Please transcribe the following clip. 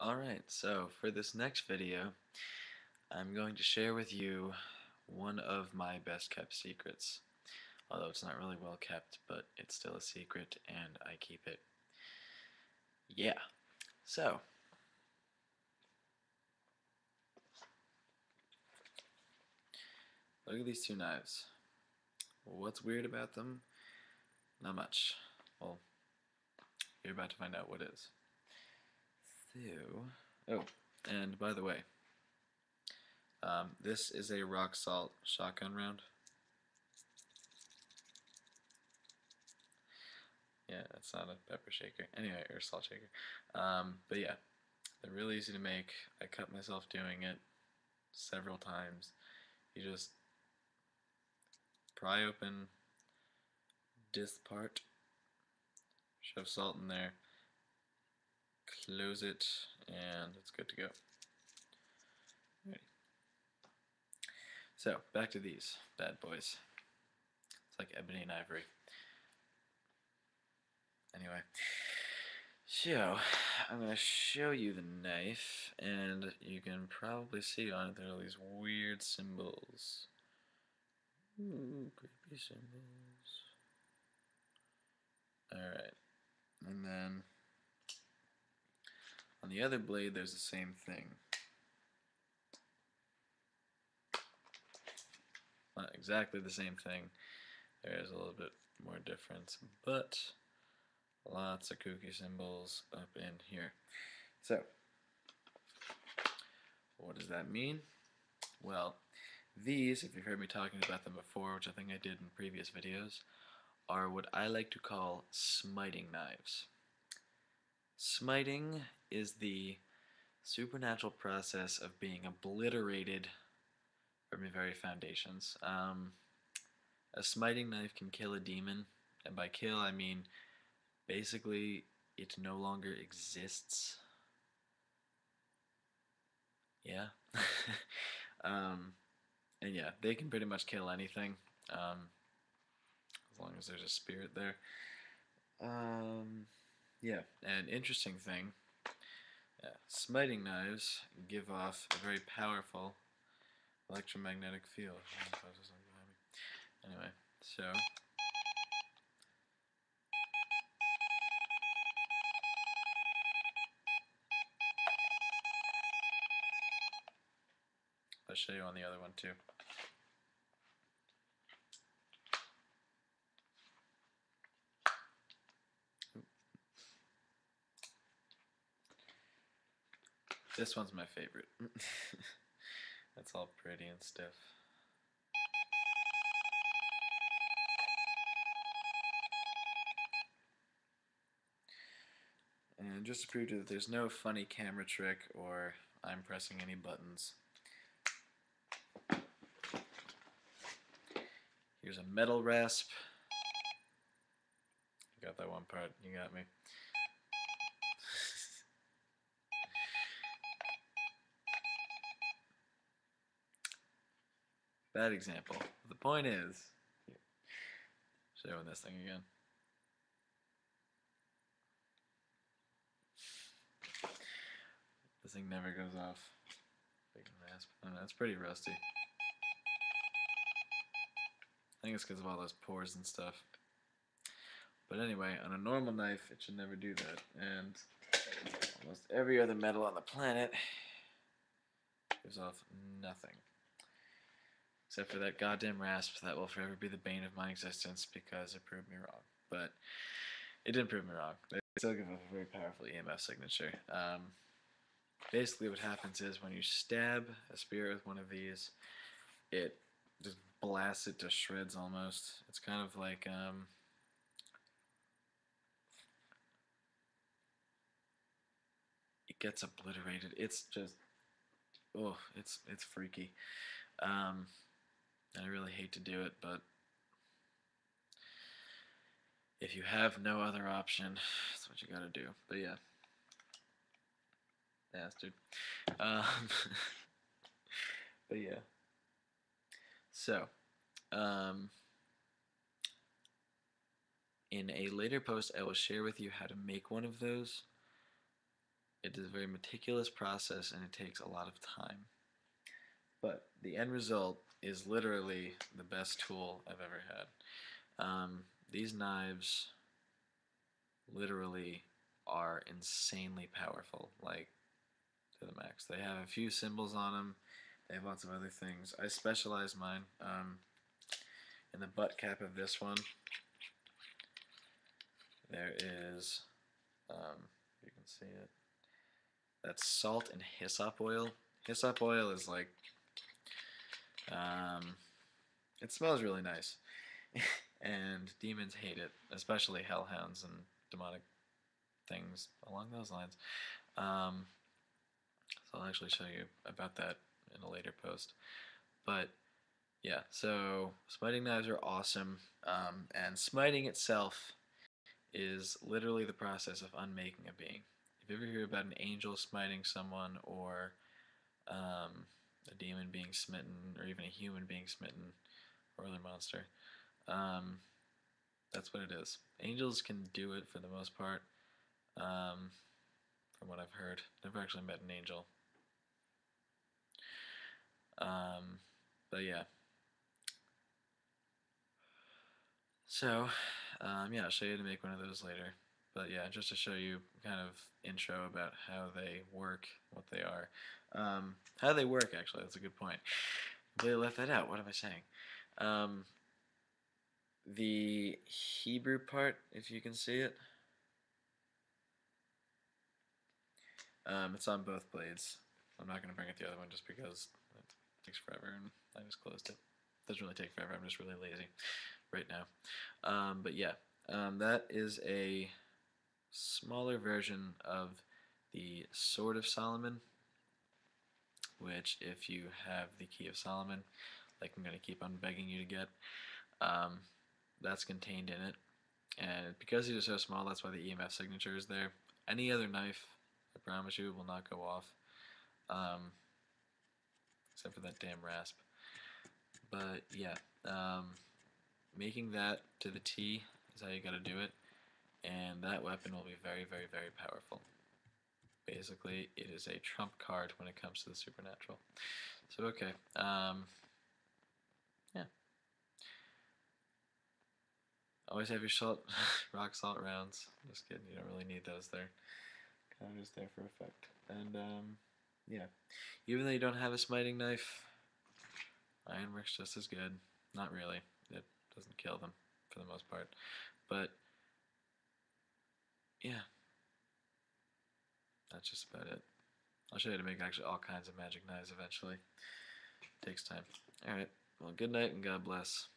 Alright, so for this next video, I'm going to share with you one of my best kept secrets. Although it's not really well kept, but it's still a secret and I keep it. Yeah. So, look at these two knives. What's weird about them? Not much. Well, you're about to find out what is. So, oh, and by the way, this is a rock salt shotgun round. Yeah, it's not a pepper shaker. Anyway, or salt shaker. But yeah, they're really easy to make. I cut myself doing it several times. You just pry open this part, shove salt in there, close it, and it's good to go. Alrighty. So, back to these bad boys. It's like ebony and ivory. Anyway, so I'm going to show you the knife, and you can probably see on it there are these weird symbols. Ooh, creepy symbols. Alright, and then on the other blade there's the same thing. Not exactly the same thing. There is a little bit more difference, but lots of kooky symbols up in here. So, what does that mean? Well, these, if you've heard me talking about them before, which I think I did in previous videos, are what I like to call smiting knives. Smiting is the supernatural process of being obliterated from your very foundations. A smiting knife can kill a demon, and by kill I mean basically it no longer exists. Yeah. um, and yeah, they can pretty much kill anything, as long as there's a spirit there. Yeah, and interesting thing, smiting knives give off a very powerful electromagnetic field. Anyway, so I'll show you on the other one too. This one's my favorite. That's all pretty and stiff. And just to prove to you that there's no funny camera trick or I'm pressing any buttons, here's a metal rasp. You got that one part, you got me. Bad example. The point is, showing this thing again. This thing never goes off. Big rasp. I don't know, it's pretty rusty. I think it's because of all those pores and stuff. But anyway, on a normal knife, it should never do that. And almost every other metal on the planet gives off nothing. Except for that goddamn rasp that will forever be the bane of my existence because it proved me wrong. But it didn't prove me wrong. They still give off a very powerful EMF signature. Basically what happens is when you stab a spirit with one of these, it just blasts it to shreds almost. It's kind of like, it gets obliterated. It's just, oh, it's freaky. I really hate to do it, but if you have no other option, that's what you gotta do. But yeah. Bastard. Um, but yeah. So, in a later post, I will share with you how to make one of those. It is a very meticulous process and it takes a lot of time. But the end result is literally the best tool I've ever had. These knives literally are insanely powerful, like to the max. They have a few symbols on them. They have lots of other things. I specialize mine in the butt cap of this one. There is, you can see it. That's salt and hyssop oil. Hyssop oil is like, it smells really nice, and demons hate it, especially hellhounds and demonic things along those lines. Um, so I'll actually show you about that in a later post. But yeah, so smiting knives are awesome, and smiting itself is literally the process of unmaking a being. If you ever hear about an angel smiting someone, or a demon being smitten, or even a human being smitten, or other monster, um, that's what it is. Angels can do it for the most part, from what I've heard. Never actually met an angel. Um, but yeah. So, yeah, I'll show you how to make one of those later. But yeah, just to show you kind of intro about how they work, what they are. How they work, actually, that's a good point. Completely left that out. What am I saying? Um, the Hebrew part, if you can see it, it's on both blades. I'm not going to bring it the other one just because it takes forever and I just closed it. Doesn't really take forever, I'm just really lazy right now. But yeah, that is a smaller version of the Sword of Solomon, which if you have the Key of Solomon, like I'm going to keep on begging you to get, um, that's contained in it. And because these are so small, that's why the EMF signature is there. Any other knife, I promise you, will not go off, except for that damn rasp. But yeah, making that to the T is how you got to do it, and that weapon will be very, very, very powerful. Basically, it is a trump card when it comes to the supernatural. So okay, yeah. Always have your salt, rock salt rounds. Just kidding, you don't really need those there. Kind of just there for effect. And yeah, even though you don't have a smiting knife, iron works just as good. Not really. It doesn't kill them for the most part. But yeah, that's just about it. I'll show you how to make actually all kinds of magic knives eventually. It takes time. Alright, well, good night and God bless.